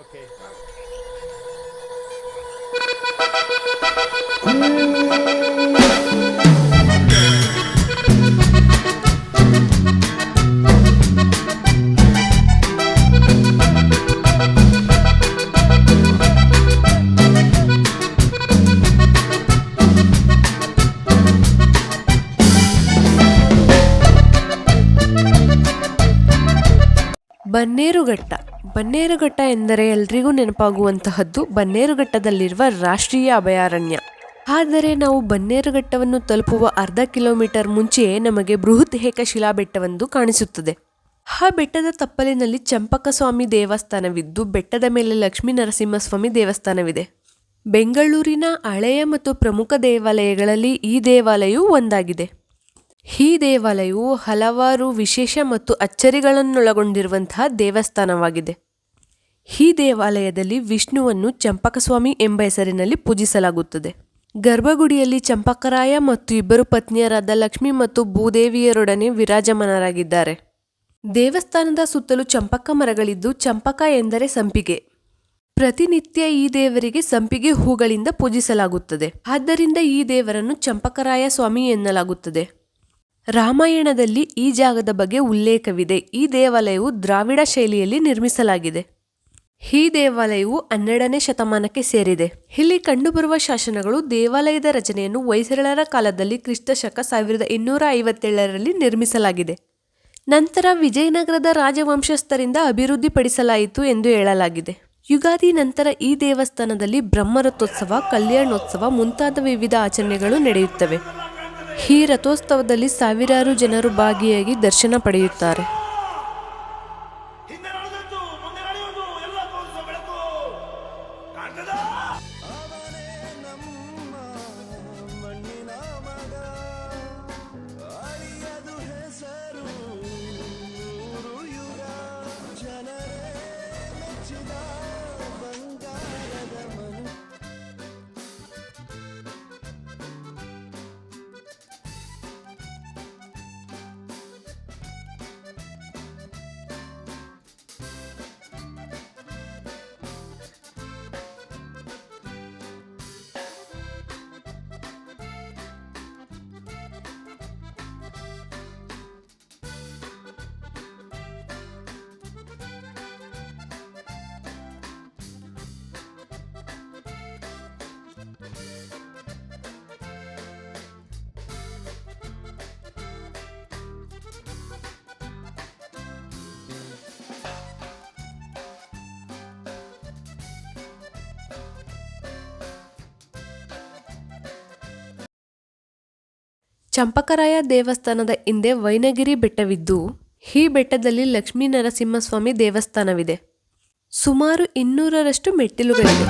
Okay. Bannerghatta. Bannerghatta ಎಂದರೆ ಎಲ್ರಿಗೂ ನೆನಪಾಗುವಂತಹದ್ದು ಬನ್ನೇರುಘಟ್ಟದಲ್ಲಿರುವ ರಾಷ್ಟ್ರೀಯ ಅಭಯಾರಣ್ಯ. ಆದರೆ ನಾವು ಬನ್ನೇರುಘಟ್ಟವನ್ನು ತಲುಪುವ ಅರ್ಧ ಕಿಲೋಮೀಟರ್ ಮುಂಚೆಯೇ ನಮಗೆ ಬೃಹತ್ ಏಕಶಿಲಾ ಬೆಟ್ಟವೊಂದು ಕಾಣಿಸುತ್ತದೆ. ಆ ಬೆಟ್ಟದ ತಪ್ಪಲಿನಲ್ಲಿ ಚಂಪಕಸ್ವಾಮಿ ದೇವಸ್ಥಾನವಿದ್ದು ಬೆಟ್ಟದ ಮೇಲೆ ಲಕ್ಷ್ಮೀ ನರಸಿಂಹಸ್ವಾಮಿ ದೇವಸ್ಥಾನವಿದೆ. ಬೆಂಗಳೂರಿನ ಹಳೆಯ ಮತ್ತು ಪ್ರಮುಖ ದೇವಾಲಯಗಳಲ್ಲಿ ಈ ದೇವಾಲಯವು ಒಂದಾಗಿದೆ. ಈ ದೇವಾಲಯವು ಹಲವಾರು ವಿಶೇಷ ಮತ್ತು ಅಚ್ಚರಿಗಳನ್ನೊಳಗೊಂಡಿರುವಂತಹ ದೇವಸ್ಥಾನವಾಗಿದೆ. ಈ ದೇವಾಲಯದಲ್ಲಿ ವಿಷ್ಣುವನ್ನು ಚಂಪಕಸ್ವಾಮಿ ಎಂಬ ಹೆಸರಿನಲ್ಲಿ ಪೂಜಿಸಲಾಗುತ್ತದೆ. ಗರ್ಭಗುಡಿಯಲ್ಲಿ ಚಂಪಕರಾಯ ಮತ್ತು ಇಬ್ಬರು ಪತ್ನಿಯರಾದ ಲಕ್ಷ್ಮಿ ಮತ್ತು ಭೂದೇವಿಯರೊಡನೆ ವಿರಾಜಮಾನರಾಗಿದ್ದಾರೆ. ದೇವಸ್ಥಾನದ ಸುತ್ತಲೂ ಚಂಪಕ ಮರಗಳಿದ್ದು ಚಂಪಕ ಎಂದರೆ ಸಂಪಿಗೆ. ಪ್ರತಿನಿತ್ಯ ಈ ದೇವರಿಗೆ ಸಂಪಿಗೆ ಹೂಗಳಿಂದ ಪೂಜಿಸಲಾಗುತ್ತದೆ. ಆದ್ದರಿಂದ ಈ ದೇವರನ್ನು ಚಂಪಕರಾಯ ಸ್ವಾಮಿ ಎನ್ನಲಾಗುತ್ತದೆ. ರಾಮಾಯಣದಲ್ಲಿ ಈ ಜಾಗದ ಬಗ್ಗೆ ಉಲ್ಲೇಖವಿದೆ. ಈ ದೇವಾಲಯವು ದ್ರಾವಿಡ ಶೈಲಿಯಲ್ಲಿ ನಿರ್ಮಿಸಲಾಗಿದೆ. ಈ ದೇವಾಲಯವು 12ನೇ ಶತಮಾನಕ್ಕೆ ಸೇರಿದೆ. ಇಲ್ಲಿ ಕಂಡುಬರುವ ಶಾಸನಗಳು ದೇವಾಲಯದ ರಚನೆಯನ್ನು ಹೊಯ್ಸಳರ ಕಾಲದಲ್ಲಿ ಕ್ರಿಸ್ತಶಕ 1257ರಲ್ಲಿ ನಿರ್ಮಿಸಲಾಗಿದೆ. ನಂತರ ವಿಜಯನಗರದ ರಾಜವಂಶಸ್ಥರಿಂದ ಅಭಿವೃದ್ಧಿಪಡಿಸಲಾಯಿತು ಎಂದು ಹೇಳಲಾಗಿದೆ. ಯುಗಾದಿ ನಂತರ ಈ ದೇವಸ್ಥಾನದಲ್ಲಿ ಬ್ರಹ್ಮರಥೋತ್ಸವ, ಕಲ್ಯಾಣೋತ್ಸವ ಮುಂತಾದ ವಿವಿಧ ಆಚರಣೆಗಳು ನಡೆಯುತ್ತವೆ. ಈ ರಥೋತ್ಸವದಲ್ಲಿ ಸಾವಿರಾರು ಜನರು ಭಾಗಿಯಾಗಿ ದರ್ಶನ ಪಡೆಯುತ್ತಾರೆ. ಚಂಪಕರಾಯ ದೇವಸ್ಥಾನದ ಹಿಂದೆ ವೈನಗಿರಿ ಬೆಟ್ಟವಿದ್ದು ಈ ಬೆಟ್ಟದಲ್ಲಿ ಲಕ್ಷ್ಮೀ ನರಸಿಂಹಸ್ವಾಮಿ ದೇವಸ್ಥಾನವಿದೆ. ಸುಮಾರು 200ರಷ್ಟು ಮೆಟ್ಟಿಲುಗಳಿವೆ.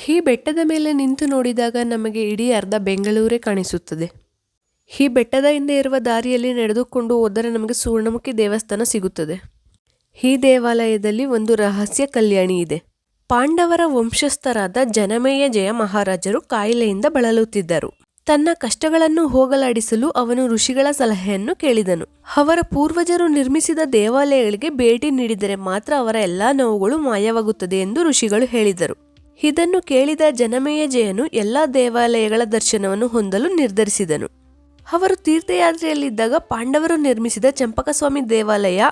ಈ ಬೆಟ್ಟದ ಮೇಲೆ ನಿಂತು ನೋಡಿದಾಗ ನಮಗೆ ಇಡೀ ಅರ್ಧ ಬೆಂಗಳೂರೇ ಕಾಣಿಸುತ್ತದೆ. ಈ ಬೆಟ್ಟದ ಹಿಂದೆ ಇರುವ ದಾರಿಯಲ್ಲಿ ನಡೆದುಕೊಂಡು ಹೋದರೆ ನಮಗೆ ಸುವರ್ಣಮುಖಿ ದೇವಸ್ಥಾನ ಸಿಗುತ್ತದೆ. ಈ ದೇವಾಲಯದಲ್ಲಿ ಒಂದು ರಹಸ್ಯ ಕಲ್ಯಾಣಿ ಇದೆ. ಪಾಂಡವರ ವಂಶಸ್ಥರಾದ ಜನಮೇಜಯ ಮಹಾರಾಜರು ಕಾಯಿಲೆಯಿಂದ ಬಳಲುತ್ತಿದ್ದರು. ತನ್ನ ಕಷ್ಟಗಳನ್ನು ಹೋಗಲಾಡಿಸಲು ಅವನು ಋಷಿಗಳ ಸಲಹೆಯನ್ನು ಕೇಳಿದನು. ಅವರ ಪೂರ್ವಜರು ನಿರ್ಮಿಸಿದ ದೇವಾಲಯಗಳಿಗೆ ಭೇಟಿ ನೀಡಿದರೆ ಮಾತ್ರ ಅವರ ಎಲ್ಲಾ ನೋವುಗಳು ಮಾಯವಾಗುತ್ತದೆ ಎಂದು ಋಷಿಗಳು ಹೇಳಿದರು. ಇದನ್ನು ಕೇಳಿದ ಜನಮೇಜಯನು ಎಲ್ಲಾ ದೇವಾಲಯಗಳ ದರ್ಶನವನ್ನು ಹೊಂದಲು ನಿರ್ಧರಿಸಿದನು. ಅವರು ತೀರ್ಥಯಾತ್ರೆಯಲ್ಲಿದ್ದಾಗ ಪಾಂಡವರು ನಿರ್ಮಿಸಿದ ಚಂಪಕಸ್ವಾಮಿ ದೇವಾಲಯ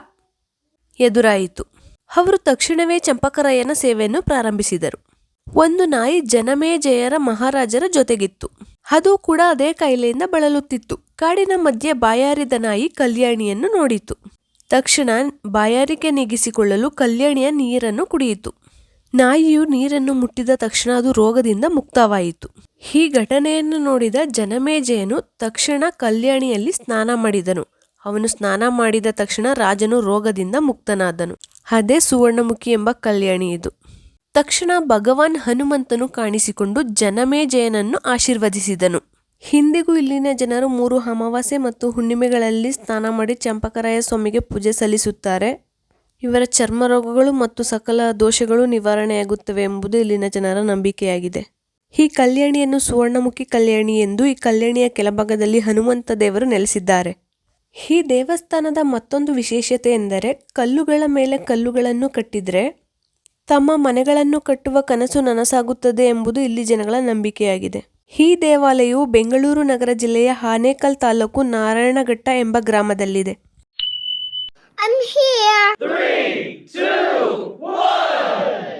ಎದುರಾಯಿತು. ಅವರು ತಕ್ಷಣವೇ ಚಂಪಕರಾಯನ ಸೇವೆಯನ್ನು ಪ್ರಾರಂಭಿಸಿದರು. ಒಂದು ನಾಯಿ ಜನಮೇಜಯರ ಮಹಾರಾಜರ ಜೊತೆಗಿತ್ತು. ಅದು ಕೂಡ ಅದೇ ಕಾಯಿಲೆಯಿಂದ ಬಳಲುತ್ತಿತ್ತು. ಕಾಡಿನ ಮಧ್ಯೆ ಬಾಯಾರಿದ ನಾಯಿ ಕಲ್ಯಾಣಿಯನ್ನು ನೋಡಿತು. ತಕ್ಷಣ ಬಾಯಾರಿಕೆ ನೀಗಿಸಿಕೊಳ್ಳಲು ಕಲ್ಯಾಣಿಯ ನೀರನ್ನು ಕುಡಿಯಿತು. ನಾಯಿಯು ನೀರನ್ನು ಮುಟ್ಟಿದ ತಕ್ಷಣ ಅದು ರೋಗದಿಂದ ಮುಕ್ತವಾಯಿತು. ಈ ಘಟನೆಯನ್ನು ನೋಡಿದ ಜನಮೇಜಯನು ತಕ್ಷಣ ಕಲ್ಯಾಣಿಯಲ್ಲಿ ಸ್ನಾನ ಮಾಡಿದನು. ಅವನು ಸ್ನಾನ ಮಾಡಿದ ತಕ್ಷಣ ರಾಜನು ರೋಗದಿಂದ ಮುಕ್ತನಾದನು. ಅದೇ ಸುವರ್ಣಮುಖಿ ಎಂಬ ಕಲ್ಯಾಣಿ ಇದು. ತಕ್ಷಣ ಭಗವಾನ್ ಹನುಮಂತನು ಕಾಣಿಸಿಕೊಂಡು ಜನಮೇಜಯನನ್ನು ಆಶೀರ್ವದಿಸಿದನು. ಇಂದಿಗೂ ಇಲ್ಲಿನ ಜನರು 3 ಅಮಾವಾಸ್ಯೆ ಮತ್ತು ಹುಣ್ಣಿಮೆಗಳಲ್ಲಿ ಸ್ನಾನ ಮಾಡಿ ಚಂಪಕರಾಯ ಸ್ವಾಮಿಗೆ ಪೂಜೆ ಸಲ್ಲಿಸುತ್ತಾರೆ. ಇವರ ಚರ್ಮ ರೋಗಗಳು ಮತ್ತು ಸಕಲ ದೋಷಗಳು ನಿವಾರಣೆಯಾಗುತ್ತವೆ ಎಂಬುದು ಇಲ್ಲಿನ ಜನರ ನಂಬಿಕೆಯಾಗಿದೆ. ಈ ಕಲ್ಯಾಣಿಯನ್ನು ಸುವರ್ಣಮುಖಿ ಕಲ್ಯಾಣಿ ಎಂದು ಈ ಕಲ್ಯಾಣಿಯ ಕೆಳಭಾಗದಲ್ಲಿ ಹನುಮಂತ ದೇವರು ನೆಲೆಸಿದ್ದಾರೆ. ಈ ದೇವಸ್ಥಾನದ ಮತ್ತೊಂದು ವಿಶೇಷತೆ ಎಂದರೆ ಕಲ್ಲುಗಳ ಮೇಲೆ ಕಲ್ಲುಗಳನ್ನು ಕಟ್ಟಿದರೆ ತಮ್ಮ ಮನೆಗಳನ್ನು ಕಟ್ಟುವ ಕನಸು ನನಸಾಗುತ್ತದೆ ಎಂಬುದು ಇಲ್ಲಿ ಜನಗಳ ನಂಬಿಕೆಯಾಗಿದೆ. ಈ ದೇವಾಲಯವು ಬೆಂಗಳೂರು ನಗರ ಜಿಲ್ಲೆಯ ಆನೇಕಲ್ ತಾಲೂಕು ನಾರಾಯಣಘಟ್ಟ ಎಂಬ ಗ್ರಾಮದಲ್ಲಿದೆ. I'm here. 3, 2, 1